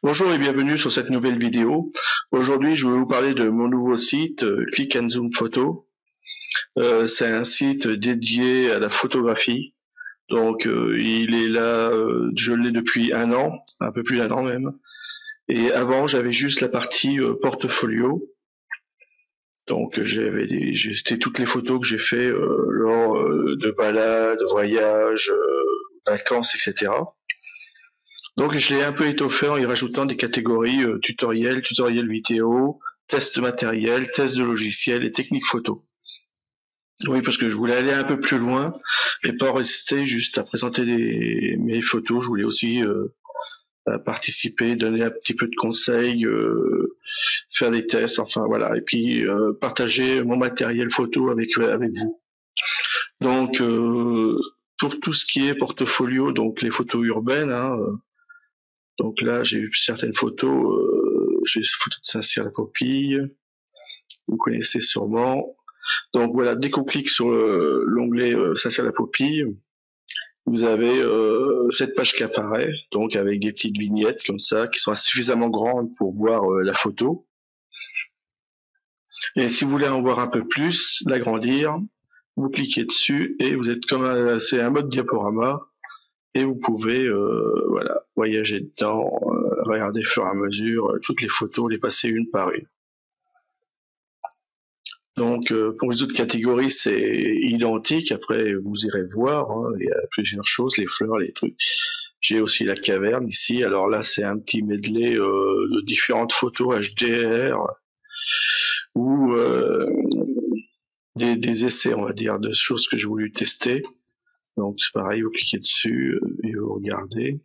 Bonjour et bienvenue sur cette nouvelle vidéo. Aujourd'hui, je vais vous parler de mon nouveau site, Click and Zoom Photo. C'est un site dédié à la photographie. Donc, il est là, je l'ai depuis un an, un peu plus d'un an même. Et avant, j'avais juste la partie portfolio. Donc, c'était toutes les photos que j'ai fait lors de balades, voyages, vacances, etc. Donc je l'ai un peu étoffé en y rajoutant des catégories tutoriel vidéo, test matériel, test de logiciel et technique photo. Oui, parce que je voulais aller un peu plus loin et pas rester juste à présenter mes photos. Je voulais aussi participer, donner un petit peu de conseils, faire des tests, enfin voilà, et puis partager mon matériel photo avec vous. Donc pour tout ce qui est portfolio, donc les photos urbaines, donc là, j'ai eu certaines photos. J'ai une photo de Saint-Cyr-la-Popille. Vous connaissez sûrement. Donc voilà, dès qu'on clique sur l'onglet Saint-Cyr-la-Popille, vous avez cette page qui apparaît, donc avec des petites vignettes comme ça, qui sont suffisamment grandes pour voir la photo. Et si vous voulez en voir un peu plus, l'agrandir, vous cliquez dessus et vous êtes comme c'est un mode diaporama. Et vous pouvez voilà, voyager dedans, regarder au fur et à mesure toutes les photos, les passer une par une. Donc pour les autres catégories, c'est identique. Après, vous irez voir, il y a plusieurs choses, les fleurs, les trucs. J'ai aussi la caverne ici. Alors là, c'est un petit medley de différentes photos HDR ou des essais, on va dire, de choses que j'ai voulu tester. Donc c'est pareil, vous cliquez dessus et vous regardez.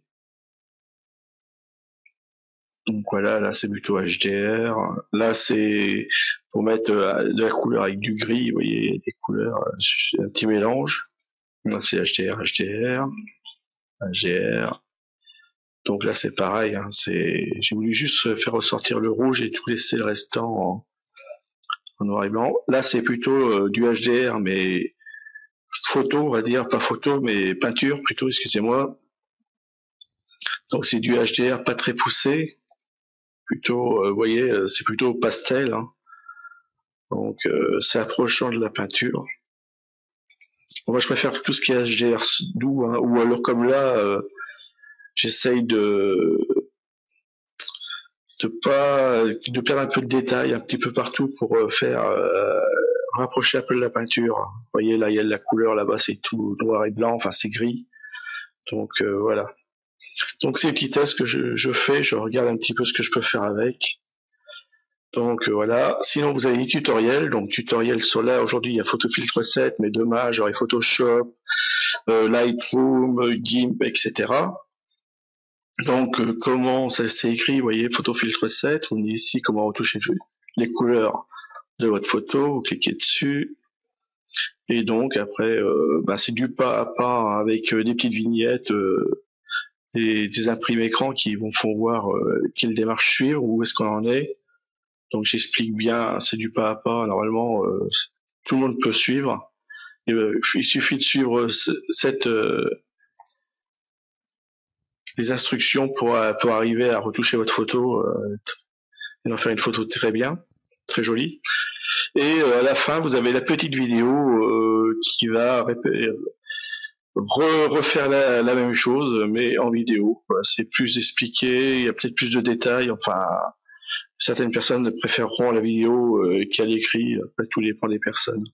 Donc voilà, là c'est plutôt HDR. Là c'est pour mettre de la couleur avec du gris, vous voyez, des couleurs, un petit mélange. Là c'est HDR, HDR, HDR. Donc là c'est pareil, j'ai voulu juste faire ressortir le rouge et tout laisser le restant en noir et blanc. Là c'est plutôt du HDR, mais photo, on va dire, pas photo, mais peinture plutôt, excusez-moi. Donc c'est du HDR pas très poussé, plutôt, vous voyez, c'est plutôt pastel. Donc c'est approchant de la peinture. Moi je préfère tout ce qui est HDR doux, ou alors comme là, j'essaye de perdre un peu de détail un petit peu partout pour faire rapprocher un peu de la peinture. Vous voyez là il y a de la couleur, là-bas c'est tout noir et blanc, enfin c'est gris. Donc voilà. Donc c'est un petit test que je fais, je regarde un petit peu ce que je peux faire avec. Donc voilà, sinon vous avez les tutoriels, donc tutoriel sur là, aujourd'hui il y a Photofiltre 7, mais demain j'aurai Photoshop, Lightroom, GIMP, etc. Donc comment ça c'est écrit, vous voyez, Photofiltre 7, on dit ici comment retoucher les couleurs de votre photo, vous cliquez dessus, et donc après c'est du pas à pas avec des petites vignettes, des imprimés écrans qui vous font voir quelle démarche suivre, où est-ce qu'on en est. Donc j'explique bien, c'est du pas à pas, normalement tout le monde peut suivre. Il suffit de suivre les instructions pour arriver à retoucher votre photo et en faire une photo très bien, très jolie. Et à la fin, vous avez la petite vidéo qui va refaire la même chose, mais en vidéo. Voilà, c'est plus expliqué, il y a peut-être plus de détails, enfin certaines personnes préféreront la vidéo qu'à l'écrit, après tout dépend des personnes.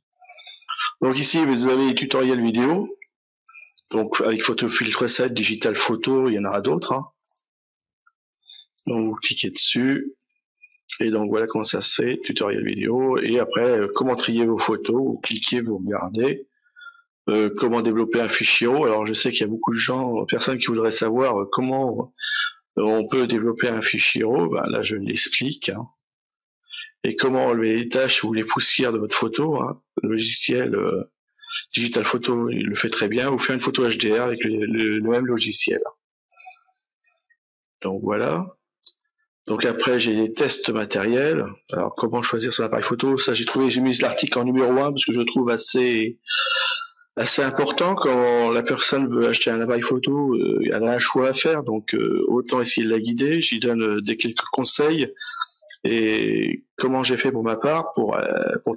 Donc ici, vous avez les tutoriels vidéo, donc avec Photofiltre 7, Digital Photo, il y en aura d'autres. Donc vous cliquez dessus, et donc voilà comment ça se fait, tutoriel vidéo, et après, comment trier vos photos, vous cliquez, vous regardez, comment développer un fichier RAW. Alors je sais qu'il y a beaucoup de personnes qui voudraient savoir comment on peut développer un fichier RAW, là je l'explique. Et comment enlever les taches ou les poussières de votre photo. Le logiciel Digital Photo, il le fait très bien. Vous faites une photo HDR avec le même logiciel. Donc voilà. Donc après, j'ai les tests matériels. Alors comment choisir son appareil photo? Ça, j'ai mis l'article en numéro 1 parce que je le trouve assez assez important quand la personne veut acheter un appareil photo, elle a un choix à faire, donc autant essayer de la guider. J'y donne des quelques conseils et comment j'ai fait pour ma part pour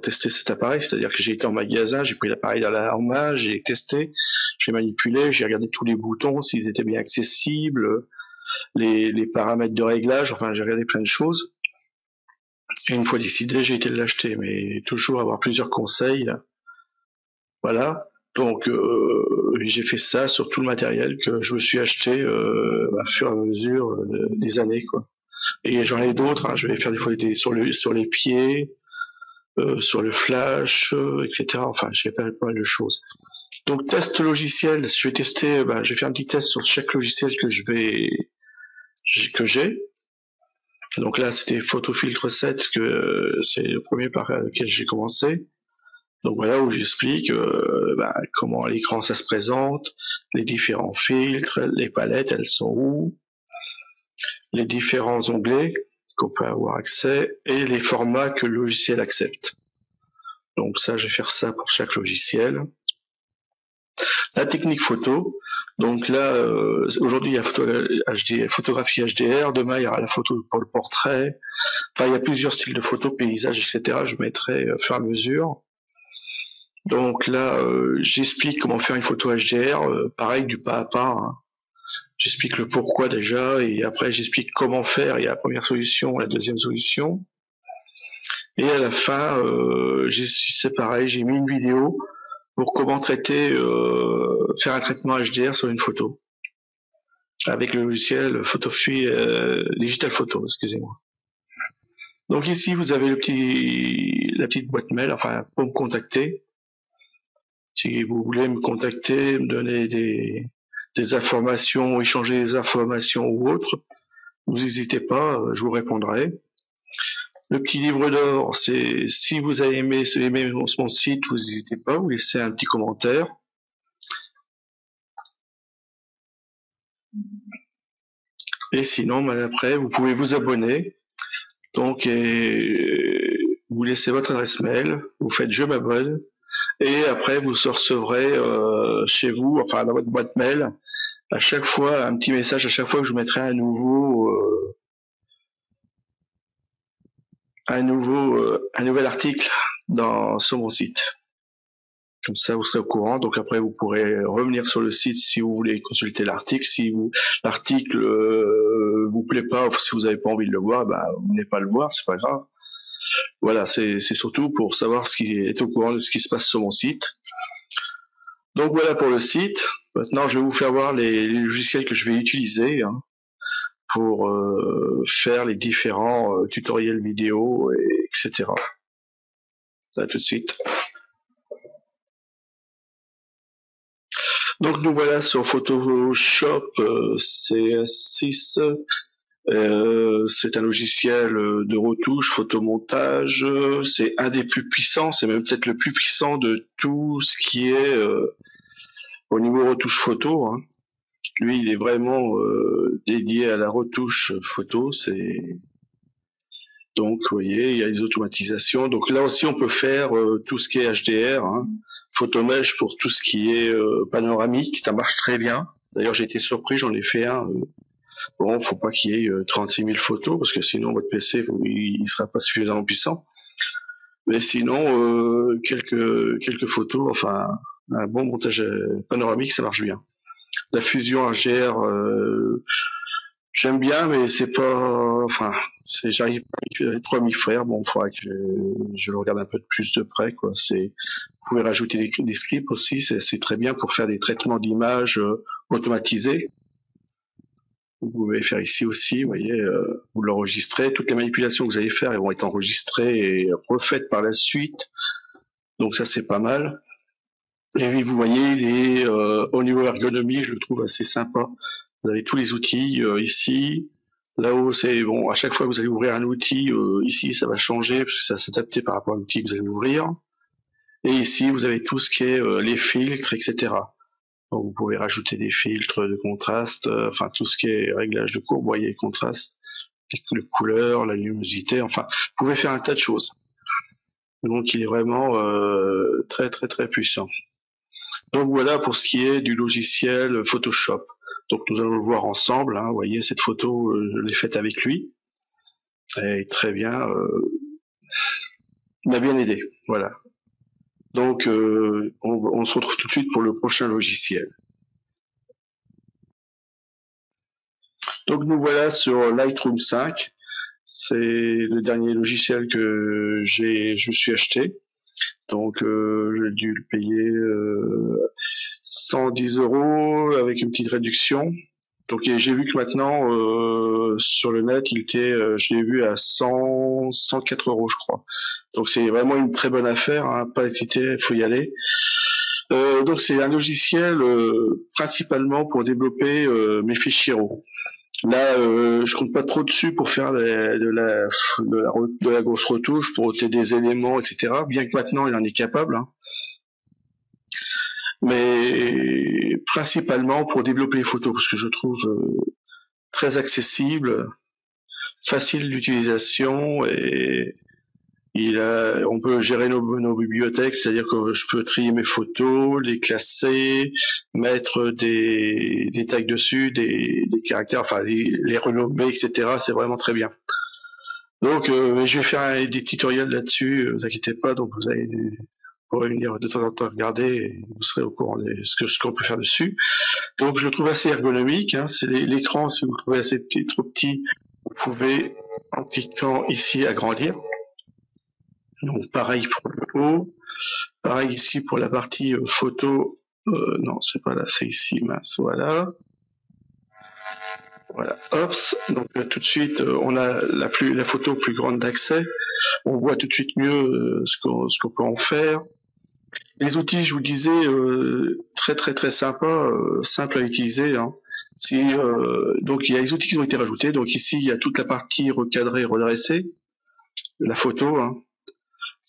tester cet appareil, c'est-à-dire que j'ai été en magasin, j'ai pris l'appareil en main, j'ai testé, j'ai manipulé, j'ai regardé tous les boutons, s'ils étaient bien accessibles, les paramètres de réglage, enfin j'ai regardé plein de choses. Et une fois décidé, j'ai été l'acheter, mais toujours avoir plusieurs conseils. Voilà. Donc j'ai fait ça sur tout le matériel que je me suis acheté à fur et à mesure des années, quoi. Et j'en ai d'autres, hein. Je vais faire des fois sur les pieds, sur le flash, etc. Enfin, j'ai pas mal de choses. Donc test logiciel, je vais tester, je vais faire un petit test sur chaque logiciel que j'ai. Donc là, c'était PhotoFiltre 7, que c'est le premier par lequel j'ai commencé. Donc voilà où j'explique comment à l'écran ça se présente, les différents filtres, les palettes, elles sont où, les différents onglets qu'on peut avoir accès et les formats que le logiciel accepte. Donc ça, je vais faire ça pour chaque logiciel. La technique photo. Donc là, aujourd'hui, il y a photographie HDR. Demain, il y aura la photo pour le portrait. Enfin, il y a plusieurs styles de photos, paysages, etc. Je mettrai au fur et à mesure. Donc là, j'explique comment faire une photo HDR, pareil, du pas à pas. Hein. J'explique le pourquoi déjà, et après j'explique comment faire. Il y a la première solution, la deuxième solution. Et à la fin, c'est pareil, j'ai mis une vidéo pour comment faire un traitement HDR sur une photo avec le logiciel Digital Photo, excusez-moi. Donc ici, vous avez la petite boîte mail, enfin pour me contacter. Si vous voulez me contacter, me donner des informations, échanger des informations ou autres, vous n'hésitez pas, je vous répondrai. Le petit livre d'or, c'est si vous avez aimé mon site, vous n'hésitez pas, vous laissez un petit commentaire. Et sinon, après, vous pouvez vous abonner. Donc, vous laissez votre adresse mail, vous faites je m'abonne, et après vous recevrez chez vous, enfin dans votre boîte mail, à chaque fois un petit message, à chaque fois que je mettrai un nouvel article sur mon site. Comme ça, vous serez au courant. Donc après, vous pourrez revenir sur le site si vous voulez consulter l'article. Si l'article vous plaît pas, ou si vous n'avez pas envie de le voir, vous venez pas le voir, c'est pas grave. Voilà, c'est surtout pour savoir ce qui est au courant de ce qui se passe sur mon site. Donc voilà pour le site. Maintenant, je vais vous faire voir les logiciels que je vais utiliser pour faire les différents tutoriels vidéo, etc. Ça, tout de suite. Donc nous voilà sur Photoshop CS6. C'est un logiciel de retouche, photomontage. C'est un des plus puissants, c'est même peut-être le plus puissant de tout ce qui est au niveau retouche photo. Hein. Lui, il est vraiment dédié à la retouche photo. Donc, vous voyez, il y a les automatisations. Donc là aussi, on peut faire tout ce qui est HDR, hein. Photomesh pour tout ce qui est panoramique, ça marche très bien. D'ailleurs, j'ai été surpris, j'en ai fait un. Bon, faut pas qu'il y ait 36 000 photos, parce que sinon votre PC, il sera pas suffisamment puissant. Mais sinon, quelques photos, enfin, un bon montage panoramique, ça marche bien. La fusion HDR, j'aime bien, mais c'est pas, enfin, j'arrive pas trop à m'y faire. Bon, il faudra que je le regarde un peu plus de près, quoi. Vous pouvez rajouter des scripts aussi, c'est très bien pour faire des traitements d'images automatisés. Vous pouvez faire ici aussi, vous voyez, vous l'enregistrez. Toutes les manipulations que vous allez faire, elles vont être enregistrées et refaites par la suite. Donc ça, c'est pas mal. Et puis, vous voyez, au niveau ergonomie, je le trouve assez sympa. Vous avez tous les outils ici. Là-haut, c'est bon. À chaque fois que vous allez ouvrir un outil, ici, ça va changer parce que ça va s'adapter par rapport à l'outil que vous allez ouvrir. Et ici, vous avez tout ce qui est les filtres, etc. Donc, vous pouvez rajouter des filtres de contraste, enfin tout ce qui est réglage de courbe, vous voyez, contraste, les couleurs, la luminosité, enfin, vous pouvez faire un tas de choses. Donc, il est vraiment très très très puissant. Donc voilà pour ce qui est du logiciel Photoshop. Donc nous allons le voir ensemble. Hein. Vous voyez cette photo, je l'ai faite avec lui. Et très bien, il m'a bien aidé. Voilà. Donc on se retrouve tout de suite pour le prochain logiciel. Donc nous voilà sur Lightroom 5. C'est le dernier logiciel que je me suis acheté. Donc j'ai dû le payer 110 € avec une petite réduction. Donc j'ai vu que maintenant sur le net, je l'ai vu à 104 €, je crois. Donc c'est vraiment une très bonne affaire, hein, pas hésiter, il faut y aller. Donc c'est un logiciel principalement pour développer mes fichiers RAW. Là, je compte pas trop dessus pour faire de la grosse retouche, pour ôter des éléments, etc. Bien que maintenant il en est capable, hein. Mais principalement pour développer les photos, parce que je trouve très accessible, facile d'utilisation et on peut gérer nos bibliothèques, c'est-à-dire que je peux trier mes photos, les classer, mettre des tags dessus, des caractères, enfin les renommer, etc. C'est vraiment très bien. Donc je vais faire des tutoriels là-dessus, vous inquiétez pas, donc vous pourrez venir de temps en temps regarder et vous serez au courant de ce qu'on peut faire dessus. Donc je le trouve assez ergonomique, hein. C'est l'écran, si vous le trouvez assez petit, trop petit, vous pouvez en cliquant ici agrandir. Donc pareil pour le haut, pareil ici pour la partie photo, non c'est pas là, c'est ici, mince, voilà. Voilà, hop, donc tout de suite on a la photo plus grande d'accès, on voit tout de suite mieux ce qu'on peut en faire. Les outils, je vous disais, très très très sympa, simple à utiliser, hein. Donc il y a les outils qui ont été rajoutés, donc ici il y a toute la partie recadrée, redressée, la photo, hein.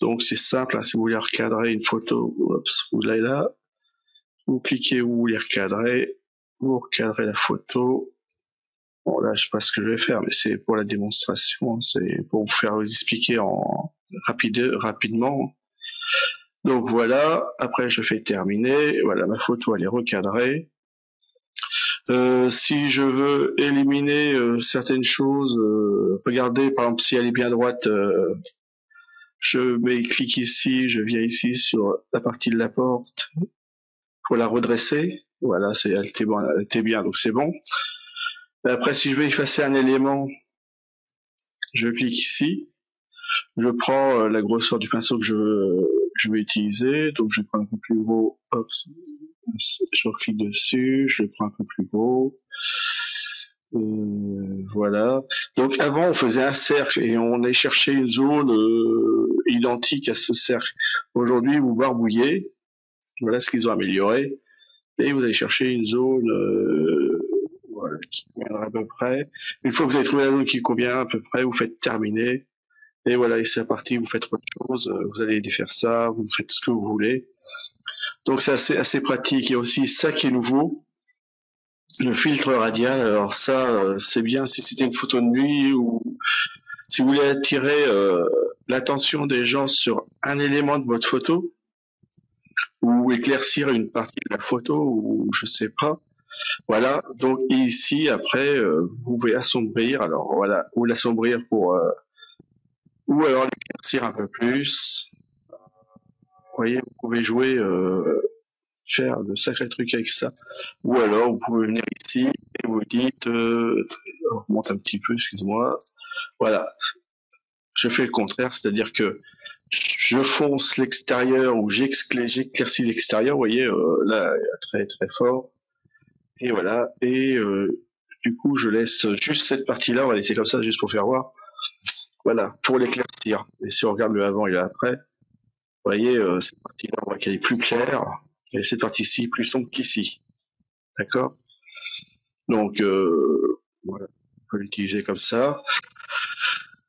Donc c'est simple, hein, si vous voulez recadrer une photo, vous l'avez là, vous cliquez où vous voulez recadrer, vous recadrez la photo. Bon là je sais pas ce que je vais faire, mais c'est pour la démonstration, hein, c'est pour vous faire vous expliquer rapidement. Donc voilà, après je fais terminer, voilà ma photo elle est recadrée. Si je veux éliminer certaines choses, regardez par exemple si elle est bien droite, je clique ici, je viens ici sur la partie de la porte pour la redresser. Voilà, elle était bien, donc c'est bon. Après, si je veux effacer un élément, je clique ici. Je prends la grosseur du pinceau que je veux utiliser. Donc, je prends un peu plus gros. Hop, je clique dessus. Je le prends un peu plus gros. Voilà. Donc avant on faisait un cercle et on allait chercher une zone identique à ce cercle. Aujourd'hui vous barbouillez, voilà ce qu'ils ont amélioré, et vous allez chercher une zone voilà, qui conviendra à peu près. Une fois que vous avez trouvé la zone qui convient à peu près, vous faites terminer, et voilà, et c'est parti, vous faites autre chose, vous allez défaire ça, vous faites ce que vous voulez. Donc c'est assez pratique. Il y a aussi ça qui est nouveau, le filtre radial. Alors ça, c'est bien si c'était une photo de nuit ou si vous voulez attirer l'attention des gens sur un élément de votre photo ou éclaircir une partie de la photo ou je sais pas. Voilà. Donc ici après, vous pouvez assombrir. Alors voilà, ou l'assombrir pour ou alors l'éclaircir un peu plus. Vous voyez, vous pouvez jouer. Faire de sacrés trucs avec ça. Ou alors, vous pouvez venir ici et vous dites, on remonte un petit peu, excuse-moi. Voilà. Je fais le contraire, c'est-à-dire que je fonce l'extérieur ou j'éclaircis l'extérieur, vous voyez, là, très très fort. Et voilà. Et du coup, je laisse juste cette partie-là, on va laisser comme ça juste pour faire voir. Voilà, pour l'éclaircir. Et si on regarde le avant et l'après, vous voyez, cette partie-là, on voit qu'elle est plus claire. Et cette partie-ci plus sombre qu'ici. D'accord? Donc, voilà, on peut l'utiliser comme ça.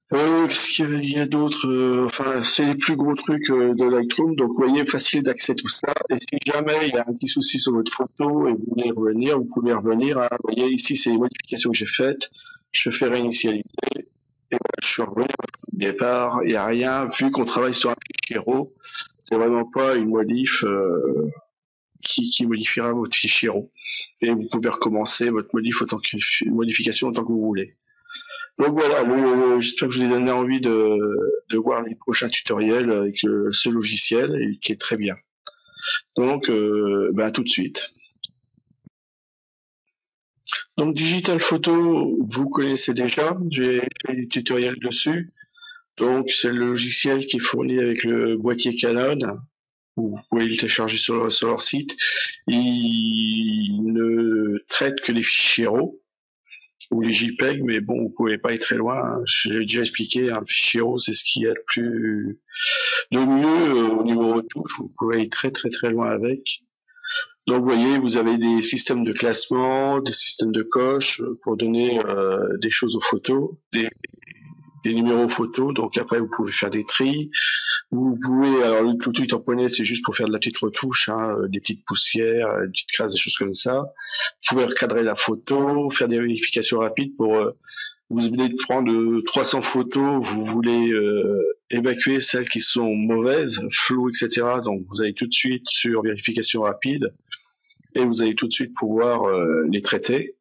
Qu'est-ce qu'il y a d'autre? Enfin, c'est les plus gros trucs de Lightroom. Donc, vous voyez, facile d'accès tout ça. Et si jamais il y a un petit souci sur votre photo et vous voulez revenir, vous pouvez revenir. Hein. Vous voyez, ici, c'est les modifications que j'ai faites. Je fais réinitialiser. Et voilà, je suis revenu au départ. Il n'y a rien. Vu qu'on travaille sur un fichier RAW, c'est vraiment pas une modif qui modifiera votre fichier RAW. Et vous pouvez recommencer votre modification autant que vous voulez. Donc voilà, j'espère que je vous ai donné envie de voir les prochains tutoriels avec ce logiciel et qui est très bien. Donc, à tout de suite. Donc Digital Photo, vous connaissez déjà, j'ai fait des tutoriels dessus. Donc c'est le logiciel qui est fourni avec le boîtier Canon. Vous pouvez le télécharger sur leur site. Il ne traite que les fichiers RAW ou les JPEG, mais bon, vous pouvez pas aller très loin. Hein. J'ai déjà expliqué, hein, le fichier RAW, c'est ce qu'il y a le mieux au niveau retouche. Vous pouvez aller très très très loin avec. Donc vous voyez, vous avez des systèmes de classement, des systèmes de coche pour donner des choses aux photos, des numéros photos. Donc après, vous pouvez faire des tris. Vous pouvez, alors le tout tamponné, c'est juste pour faire de la petite retouche, hein, des petites poussières, des petites crasses, des choses comme ça. Vous pouvez recadrer la photo, faire des vérifications rapides pour vous venez de prendre 300 photos, vous voulez évacuer celles qui sont mauvaises, floues, etc. Donc vous allez tout de suite sur vérification rapide et vous allez tout de suite pouvoir les traiter.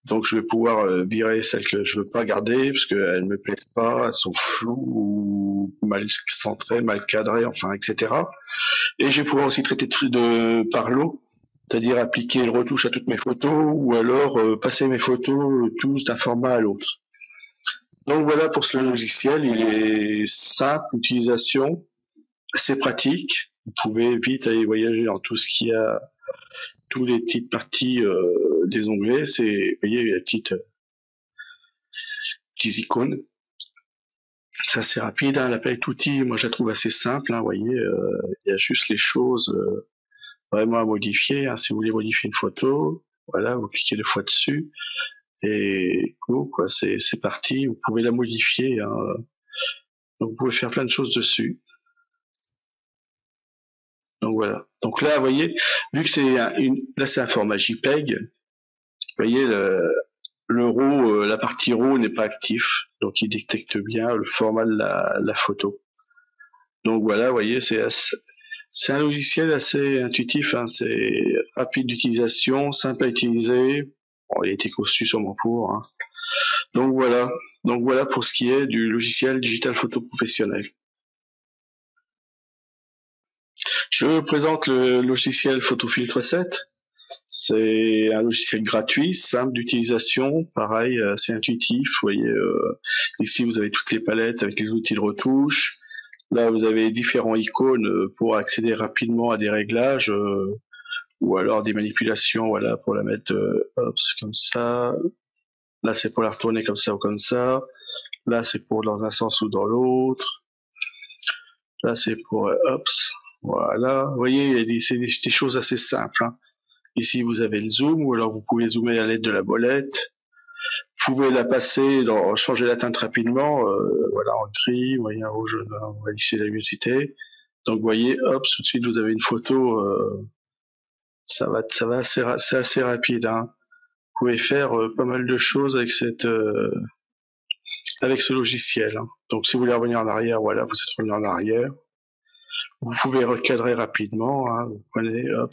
Donc je vais pouvoir virer celles que je veux pas garder parce qu'elles me plaisent pas, elles sont floues ou mal centrées, mal cadrées, enfin etc. Et je vais pouvoir aussi traiter par lot, c'est-à-dire appliquer une retouche à toutes mes photos ou alors passer mes photos tous d'un format à l'autre. Donc voilà pour ce logiciel, il est simple d'utilisation, assez pratique. Vous pouvez vite aller voyager dans tout ce qu'il y a, toutes les petites parties des onglets. C'est, vous voyez, les petites icônes. C'est assez rapide. Hein, la palette outils, moi je la trouve assez simple. Hein, vous voyez, il y a juste les choses vraiment à modifier. Hein. Si vous voulez modifier une photo, voilà, vous cliquez 2 fois dessus et quoi, c'est parti. Vous pouvez la modifier. Hein. Donc vous pouvez faire plein de choses dessus. Donc voilà. Donc là, vous voyez, vu que c'est un format JPEG, vous voyez le RAW, la partie RAW n'est pas actif, donc il détecte bien le format de la photo. Donc voilà, vous voyez, c'est un logiciel assez intuitif, hein, c'est rapide d'utilisation, simple à utiliser. Bon, il a été conçu sûrement pour. Hein. Donc voilà pour ce qui est du logiciel Digital Photo Professionnel. Je vous présente le logiciel PhotoFiltre 7. C'est un logiciel gratuit, simple d'utilisation, pareil, assez intuitif. Vous voyez, ici vous avez toutes les palettes avec les outils de retouche. Là, vous avez différents icônes pour accéder rapidement à des réglages ou alors des manipulations. Voilà, pour la mettre comme ça. Là, c'est pour la retourner comme ça ou comme ça. Là, c'est pour dans un sens ou dans l'autre. Là, c'est pour voilà. Vous voyez, c'est des choses assez simples. Hein. Ici, vous avez le zoom, ou alors vous pouvez zoomer à l'aide de la molette. Vous pouvez la passer, changer la teinte rapidement, voilà, en gris, vous voyez, en rouge, on va lisser la luminosité. Donc, vous voyez, hop, tout de suite, vous avez une photo, ça va c'est assez rapide, hein. Vous pouvez faire pas mal de choses avec avec ce logiciel, hein. Donc, si vous voulez revenir en arrière, voilà, vous êtes revenu en arrière. Vous pouvez recadrer rapidement, hein. Vous prenez, hop,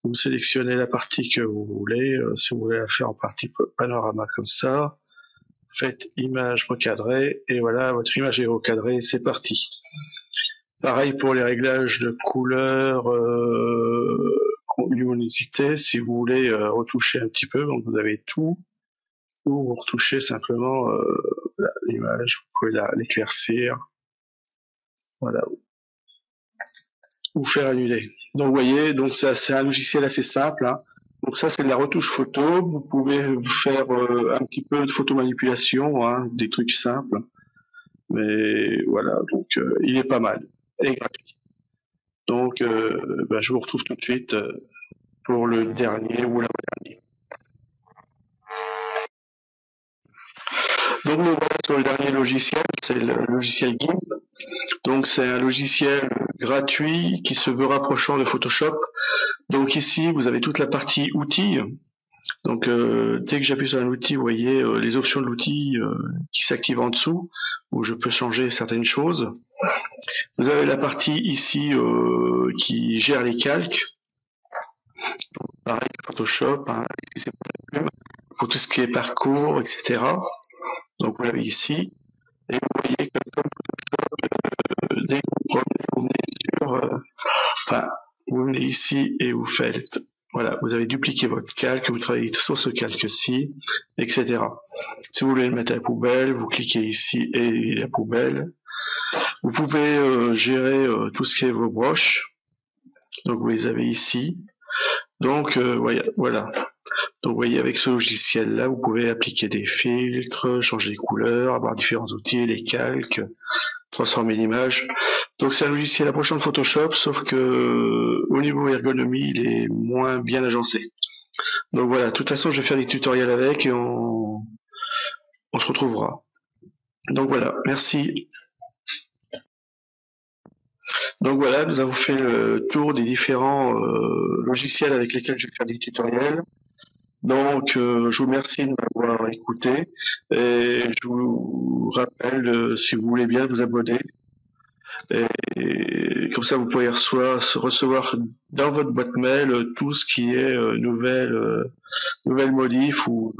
vous sélectionnez la partie que vous voulez. Si vous voulez la faire en partie panorama comme ça, faites image recadrée et voilà, votre image est recadrée, c'est parti. Pareil pour les réglages de couleur, luminosité, si vous voulez retoucher un petit peu, donc vous avez tout, ou vous retouchez simplement l'image, vous pouvez l'éclaircir, voilà, ou faire annuler. Donc vous voyez, donc c'est un logiciel assez simple. Hein. Donc ça c'est de la retouche photo. Vous pouvez faire un petit peu de photomanipulation, hein, des trucs simples. Mais voilà, donc il est pas mal et gratuit. Donc je vous retrouve tout de suite pour le dernier ou l'avant-dernier. Donc nous voilà sur le dernier logiciel, c'est le logiciel GIMP. Donc c'est un logiciel gratuit qui se veut rapprochant de Photoshop. Donc ici vous avez toute la partie outils. Donc dès que j'appuie sur un outil, vous voyez les options de l'outil qui s'activent en dessous, où je peux changer certaines choses. Vous avez la partie ici qui gère les calques. Pareil que Photoshop, hein, c'est pour la plume, pour tout ce qui est parcours, etc. Donc vous l'avez ici. Et vous voyez que comme dès que vous venez sur, enfin, vous venez ici et vous faites, voilà, vous avez dupliqué votre calque, vous travaillez sur ce calque-ci, etc. Si vous voulez le mettre à la poubelle, vous cliquez ici et la poubelle. Vous pouvez gérer tout ce qui est vos broches. Donc vous les avez ici. Donc voilà. Donc vous voyez, avec ce logiciel-là, vous pouvez appliquer des filtres, changer les couleurs, avoir différents outils, les calques, transformer l'image. Donc c'est un logiciel approchant de Photoshop, sauf que au niveau ergonomie, il est moins bien agencé. Donc voilà, de toute façon, je vais faire des tutoriels avec et on se retrouvera. Donc voilà, merci. Donc voilà, nous avons fait le tour des différents logiciels avec lesquels je vais faire des tutoriels. Donc je vous remercie de m'avoir écouté et je vous rappelle, si vous voulez bien, vous abonner. Et comme ça, vous pouvez recevoir dans votre boîte mail tout ce qui est nouvelle modif ou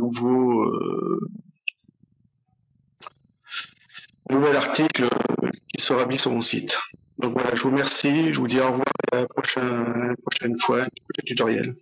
nouvel article qui sera mis sur mon site. Donc voilà, je vous remercie, je vous dis au revoir et à la prochaine fois, un prochain tutoriel.